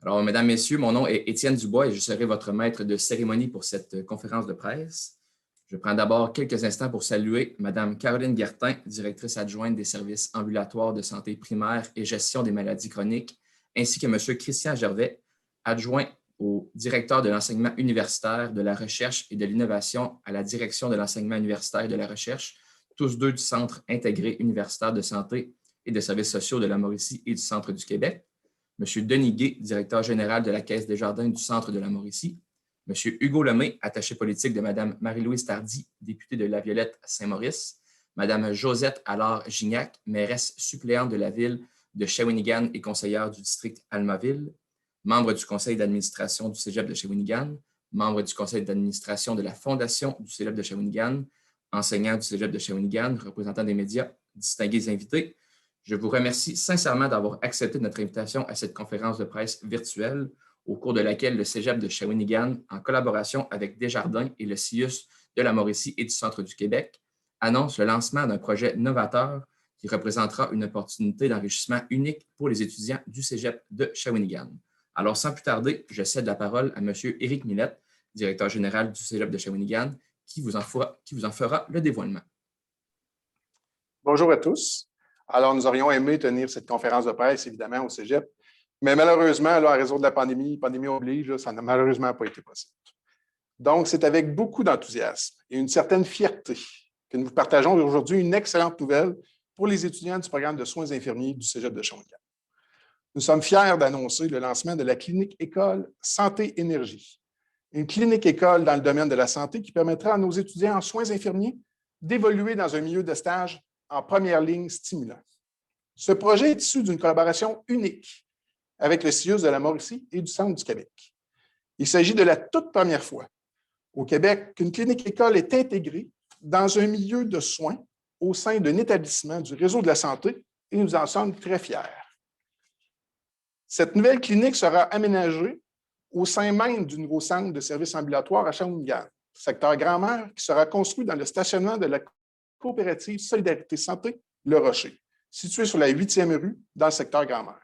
Alors, mesdames, messieurs, mon nom est Étienne Dubois et je serai votre maître de cérémonie pour cette conférence de presse. Je prends d'abord quelques instants pour saluer Mme Caroline Guertin, directrice adjointe des services ambulatoires de santé primaire et gestion des maladies chroniques, ainsi que M. Christian Gervais, adjoint au directeur de l'enseignement universitaire, de la recherche et de l'innovation à la direction de l'enseignement universitaire et de la recherche, tous deux du Centre intégré universitaire de santé et de services sociaux de la Mauricie et du Centre du Québec. M. Denis Gay, directeur général de la Caisse des Jardins du Centre de la Mauricie, M. Hugo Lemay, attaché politique de Mme Marie-Louise Tardy, députée de La Violette-Saint-Maurice, Mme Josette Allard-Gignac, mairesse suppléante de la ville de Shawinigan et conseillère du district Almaville, membre du conseil d'administration du Cégep de Shawinigan, membre du conseil d'administration de la Fondation du Cégep de Shawinigan, enseignant du Cégep de Shawinigan, représentant des médias, distingués invités. Je vous remercie sincèrement d'avoir accepté notre invitation à cette conférence de presse virtuelle au cours de laquelle le Cégep de Shawinigan, en collaboration avec Desjardins et le CIUS de la Mauricie et du Centre du Québec, annonce le lancement d'un projet novateur qui représentera une opportunité d'enrichissement unique pour les étudiants du Cégep de Shawinigan. Alors, sans plus tarder, je cède la parole à M. Éric Millette, directeur général du Cégep de Shawinigan, qui vous en fera le dévoilement. Bonjour à tous. Alors, nous aurions aimé tenir cette conférence de presse, évidemment, au Cégep, mais malheureusement, là, à raison de la pandémie oblige, là, ça n'a malheureusement pas été possible. Donc, c'est avec beaucoup d'enthousiasme et une certaine fierté que nous partageons aujourd'hui une excellente nouvelle pour les étudiants du programme de soins infirmiers du Cégep de Shawinigan. Nous sommes fiers d'annoncer le lancement de la clinique école Santé-Énergie, une clinique école dans le domaine de la santé qui permettra à nos étudiants en soins infirmiers d'évoluer dans un milieu de stage en première ligne stimulant. Ce projet est issu d'une collaboration unique avec le CIUS de la Mauricie et du Centre du Québec. Il s'agit de la toute première fois au Québec qu'une clinique école est intégrée dans un milieu de soins au sein d'un établissement du réseau de la santé et nous en sommes très fiers. Cette nouvelle clinique sera aménagée au sein même du nouveau centre de services ambulatoires à Shawinigan, secteur Grand-Mère, qui sera construit dans le stationnement de la coopérative Solidarité Santé Le Rocher, situé sur la 8e rue dans le secteur Grand-Mère.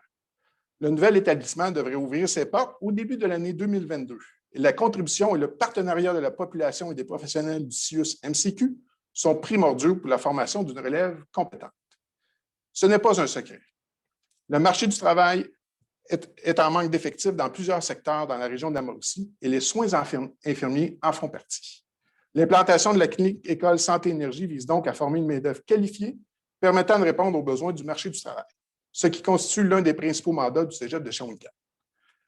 Le nouvel établissement devrait ouvrir ses portes au début de l'année 2022. Et la contribution et le partenariat de la population et des professionnels du CIUS-MCQ sont primordiaux pour la formation d'une relève compétente. Ce n'est pas un secret. Le marché du travail est en manque d'effectifs dans plusieurs secteurs dans la région de la Mauricie et les soins infirmiers en font partie. L'implantation de la clinique École Santé-Énergie vise donc à former une main-d'œuvre qualifiée permettant de répondre aux besoins du marché du travail, ce qui constitue l'un des principaux mandats du Cégep de Shawinigan.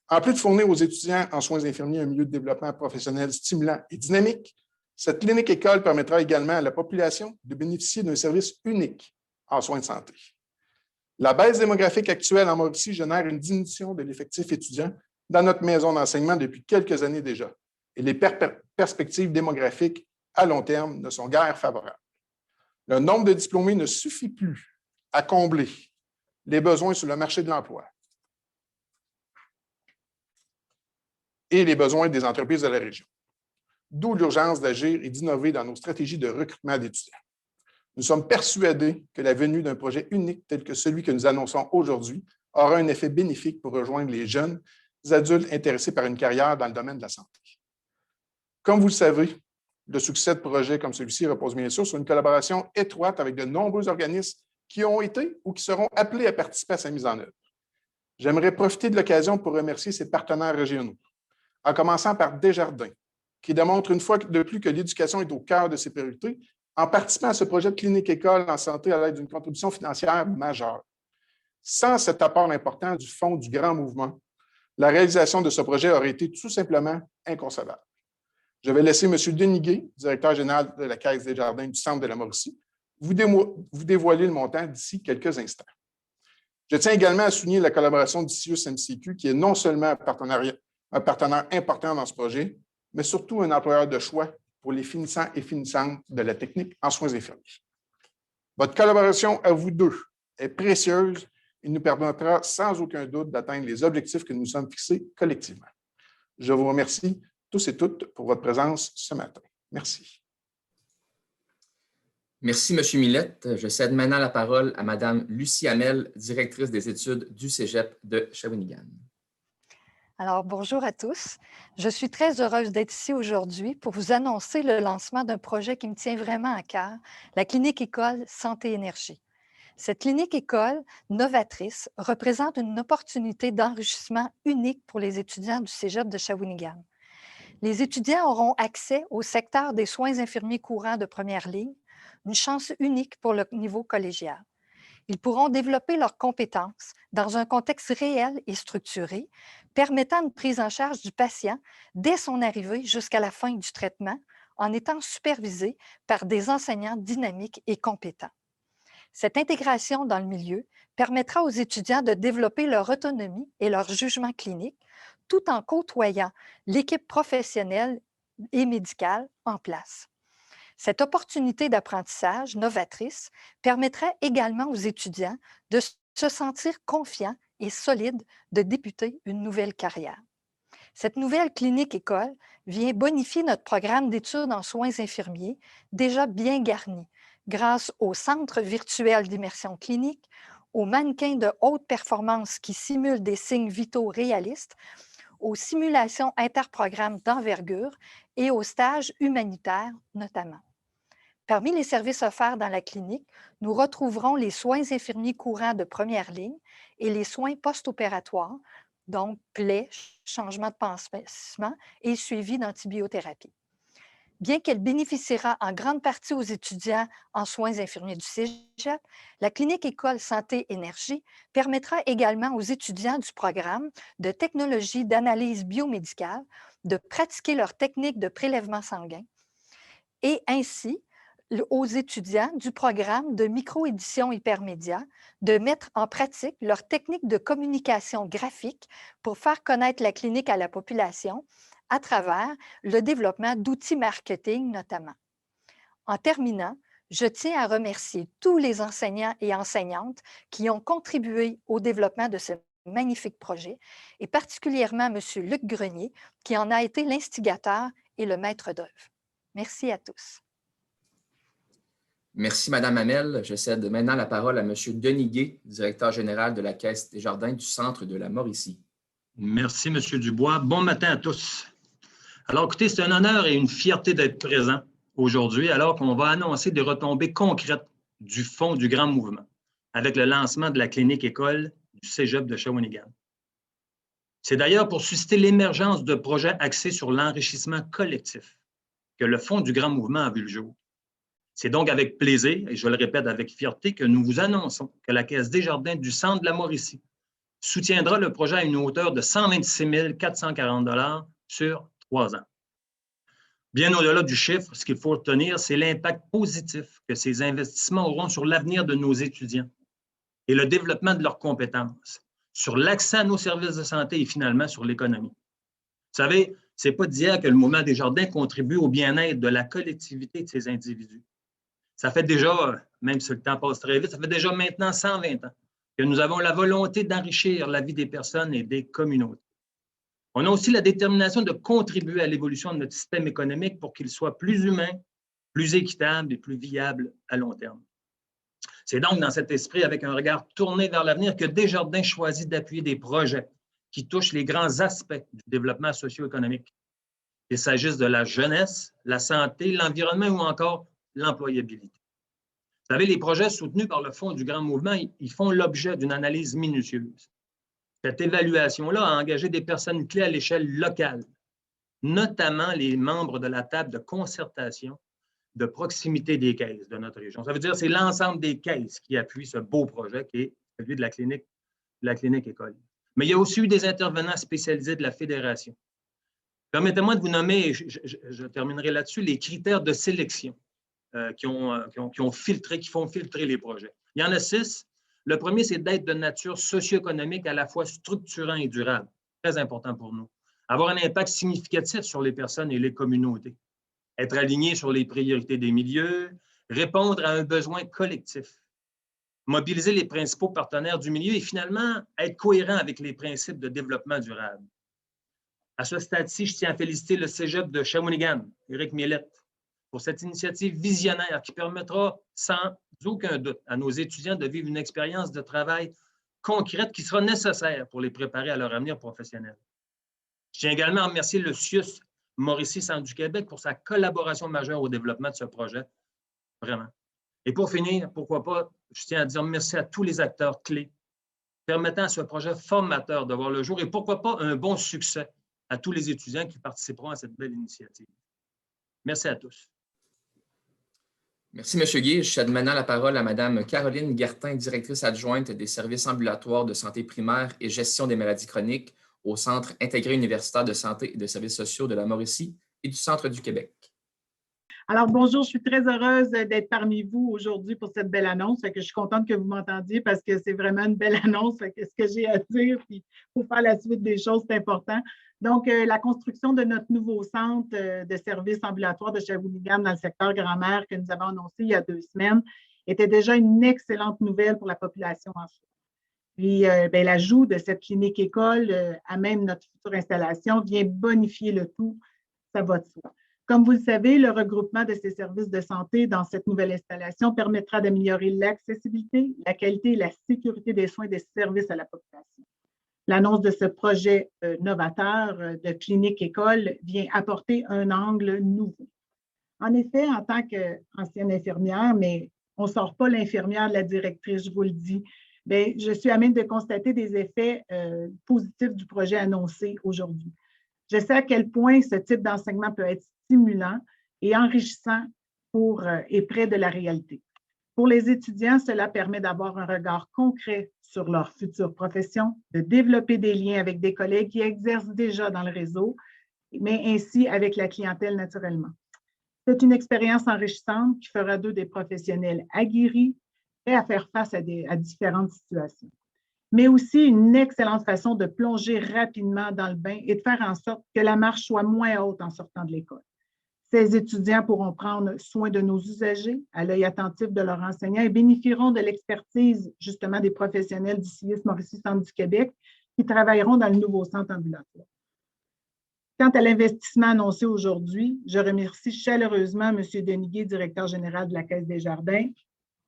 En plus de fournir aux étudiants en soins infirmiers un milieu de développement professionnel stimulant et dynamique, cette clinique école permettra également à la population de bénéficier d'un service unique en soins de santé. La baisse démographique actuelle en Mauricie génère une diminution de l'effectif étudiant dans notre maison d'enseignement depuis quelques années déjà, et les perspectives démographiques à long terme ne sont guère favorables. Le nombre de diplômés ne suffit plus à combler les besoins sur le marché de l'emploi et les besoins des entreprises de la région. D'où l'urgence d'agir et d'innover dans nos stratégies de recrutement d'étudiants. Nous sommes persuadés que la venue d'un projet unique tel que celui que nous annonçons aujourd'hui aura un effet bénéfique pour rejoindre les jeunes adultes intéressés par une carrière dans le domaine de la santé. Comme vous le savez, le succès de projets comme celui-ci repose bien sûr sur une collaboration étroite avec de nombreux organismes qui ont été ou qui seront appelés à participer à sa mise en œuvre. J'aimerais profiter de l'occasion pour remercier ses partenaires régionaux, en commençant par Desjardins, qui démontre une fois de plus que l'éducation est au cœur de ses priorités en participant à ce projet de clinique école en santé à l'aide d'une contribution financière majeure. Sans cet apport important du Fonds du Grand Mouvement, la réalisation de ce projet aurait été tout simplement inconcevable. Je vais laisser M. Denis Gay, directeur général de la Caisse des Jardins du Centre de la Mauricie, vous dévoiler le montant d'ici quelques instants. Je tiens également à souligner la collaboration du CIUS-MCQ, qui est non seulement un partenaire important dans ce projet, mais surtout un employeur de choix pour les finissants et finissantes de la technique en soins infirmiers. Votre collaboration à vous deux est précieuse et nous permettra sans aucun doute d'atteindre les objectifs que nous sommes fixés collectivement. Je vous remercie tous et toutes pour votre présence ce matin. Merci. Merci, M. Millette. Je cède maintenant la parole à Mme Lucie Hamel, directrice des études du Cégep de Shawinigan. Alors, bonjour à tous. Je suis très heureuse d'être ici aujourd'hui pour vous annoncer le lancement d'un projet qui me tient vraiment à cœur, la clinique école Santé Énergie. Cette clinique école novatrice représente une opportunité d'enrichissement unique pour les étudiants du Cégep de Shawinigan. Les étudiants auront accès au secteur des soins infirmiers courants de première ligne, une chance unique pour le niveau collégial. Ils pourront développer leurs compétences dans un contexte réel et structuré, permettant une prise en charge du patient dès son arrivée jusqu'à la fin du traitement, en étant supervisés par des enseignants dynamiques et compétents. Cette intégration dans le milieu permettra aux étudiants de développer leur autonomie et leur jugement clinique, tout en côtoyant l'équipe professionnelle et médicale en place. Cette opportunité d'apprentissage novatrice permettrait également aux étudiants de se sentir confiants et solides de débuter une nouvelle carrière. Cette nouvelle clinique-école vient bonifier notre programme d'études en soins infirmiers, déjà bien garni, grâce au centre virtuel d'immersion clinique, aux mannequins de haute performance qui simulent des signes vitaux réalistes, aux simulations interprogrammes d'envergure et aux stages humanitaires notamment. Parmi les services offerts dans la clinique, nous retrouverons les soins infirmiers courants de première ligne et les soins post-opératoires, donc plaies, changement de pansement et suivi d'antibiothérapie. Bien qu'elle bénéficiera en grande partie aux étudiants en soins infirmiers du Cégep, la clinique École Santé Énergie permettra également aux étudiants du programme de technologie d'analyse biomédicale de pratiquer leur technique de prélèvement sanguin et ainsi aux étudiants du programme de microédition hypermédia de mettre en pratique leur technique de communication graphique pour faire connaître la clinique à la population à travers le développement d'outils marketing notamment. En terminant, je tiens à remercier tous les enseignants et enseignantes qui ont contribué au développement de ce magnifique projet et particulièrement M. Luc Grenier qui en a été l'instigateur et le maître d'œuvre. Merci à tous. Merci, Madame Hamel. Je cède maintenant la parole à Monsieur Denis Gay, directeur général de la Caisse des Jardins du Centre de la Mauricie. Merci, Monsieur Dubois. Bon matin à tous. Alors, écoutez, c'est un honneur et une fierté d'être présent aujourd'hui, alors qu'on va annoncer des retombées concrètes du Fonds du Grand Mouvement avec le lancement de la clinique école du Cégep de Shawinigan. C'est d'ailleurs pour susciter l'émergence de projets axés sur l'enrichissement collectif que le Fonds du Grand Mouvement a vu le jour. C'est donc avec plaisir, et je le répète avec fierté, que nous vous annonçons que la Caisse des Jardins du Centre de la Mauricie soutiendra le projet à une hauteur de 126 440 $ sur 3 ans. Bien au-delà du chiffre, ce qu'il faut retenir, c'est l'impact positif que ces investissements auront sur l'avenir de nos étudiants et le développement de leurs compétences, sur l'accès à nos services de santé et finalement sur l'économie. Vous savez, ce n'est pas d'hier que le Mouvement des Jardins contribue au bien-être de la collectivité de ces individus. Ça fait déjà, même si le temps passe très vite, ça fait déjà maintenant 120 ans que nous avons la volonté d'enrichir la vie des personnes et des communautés. On a aussi la détermination de contribuer à l'évolution de notre système économique pour qu'il soit plus humain, plus équitable et plus viable à long terme. C'est donc dans cet esprit, avec un regard tourné vers l'avenir, que Desjardins choisit d'appuyer des projets qui touchent les grands aspects du développement socio-économique, qu'il s'agisse de la jeunesse, la santé, l'environnement ou encore l'employabilité. Vous savez, les projets soutenus par le Fonds du Grand Mouvement, ils font l'objet d'une analyse minutieuse. Cette évaluation-là a engagé des personnes clés à l'échelle locale, notamment les membres de la table de concertation de proximité des caisses de notre région. Ça veut dire que c'est l'ensemble des caisses qui appuient ce beau projet qui est celui de la clinique école. Mais il y a aussi eu des intervenants spécialisés de la Fédération. Permettez-moi de vous nommer, je terminerai là-dessus, les critères de sélection qui font filtrer les projets. Il y en a 6. Le premier, c'est d'être de nature socio-économique à la fois structurant et durable. Très important pour nous. Avoir un impact significatif sur les personnes et les communautés. Être aligné sur les priorités des milieux, répondre à un besoin collectif. Mobiliser les principaux partenaires du milieu et finalement être cohérent avec les principes de développement durable. À ce stade-ci, je tiens à féliciter le Cégep de Shawinigan, Éric Miellette, pour cette initiative visionnaire qui permettra sans aucun doute à nos étudiants de vivre une expérience de travail concrète qui sera nécessaire pour les préparer à leur avenir professionnel. Je tiens également à remercier le CIUS Mauricie Centre du Québec pour sa collaboration majeure au développement de ce projet. Vraiment. Et pour finir, pourquoi pas, je tiens à dire merci à tous les acteurs clés permettant à ce projet formateur de voir le jour et pourquoi pas un bon succès à tous les étudiants qui participeront à cette belle initiative. Merci à tous. Merci, M. Guy. Je cède maintenant la parole à Mme Caroline Guertin, directrice adjointe des services ambulatoires de santé primaire et gestion des maladies chroniques au Centre intégré universitaire de santé et de services sociaux de la Mauricie et du Centre du Québec. Alors, bonjour, je suis très heureuse d'être parmi vous aujourd'hui pour cette belle annonce. Je suis contente que vous m'entendiez parce que c'est vraiment une belle annonce. Ce que j'ai à dire, puis pour faire la suite des choses, c'est important. Donc, la construction de notre nouveau centre de services ambulatoires de Shawinigan dans le secteur Grand-Mère que nous avons annoncé il y a 2 semaines était déjà une excellente nouvelle pour la population en soi. Puis, l'ajout de cette clinique-école à même notre future installation vient bonifier le tout. Ça va de soi. Comme vous le savez, le regroupement de ces services de santé dans cette nouvelle installation permettra d'améliorer l'accessibilité, la qualité et la sécurité des soins et des services à la population. L'annonce de ce projet novateur de clinique-école vient apporter un angle nouveau. En effet, en tant qu'ancienne infirmière, mais on ne sort pas l'infirmière de la directrice, je vous le dis, bien, je suis à même de constater des effets positifs du projet annoncé aujourd'hui. Je sais à quel point ce type d'enseignement peut être stimulant et enrichissant et près de la réalité. Pour les étudiants, cela permet d'avoir un regard concret sur leur future profession, de développer des liens avec des collègues qui exercent déjà dans le réseau, mais ainsi avec la clientèle naturellement. C'est une expérience enrichissante qui fera d'eux des professionnels aguerris et à faire face à différentes situations. Mais aussi une excellente façon de plonger rapidement dans le bain et de faire en sorte que la marche soit moins haute en sortant de l'école. Ces étudiants pourront prendre soin de nos usagers à l'œil attentif de leurs enseignants et bénéficieront de l'expertise justement des professionnels du CIUS Mauricie Centre du Québec qui travailleront dans le nouveau centre ambulatoire. Quant à l'investissement annoncé aujourd'hui, je remercie chaleureusement M. Denis Guy, directeur général de la Caisse des Jardins,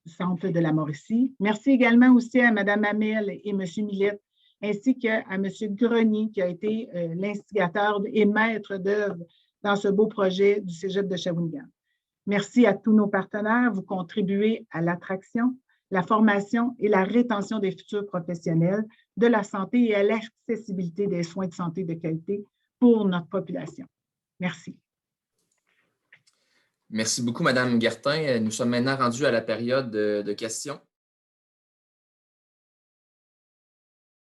du Centre de la Mauricie. Merci également aussi à Mme Hamel et M. Millette, ainsi qu'à M. Grenier, qui a été l'instigateur et maître d'œuvre dans ce beau projet du Cégep de Shawinigan. Merci à tous nos partenaires. Vous contribuez à l'attraction, la formation et la rétention des futurs professionnels de la santé et à l'accessibilité des soins de santé de qualité pour notre population. Merci. Merci beaucoup, Mme Guertin. Nous sommes maintenant rendus à la période de questions.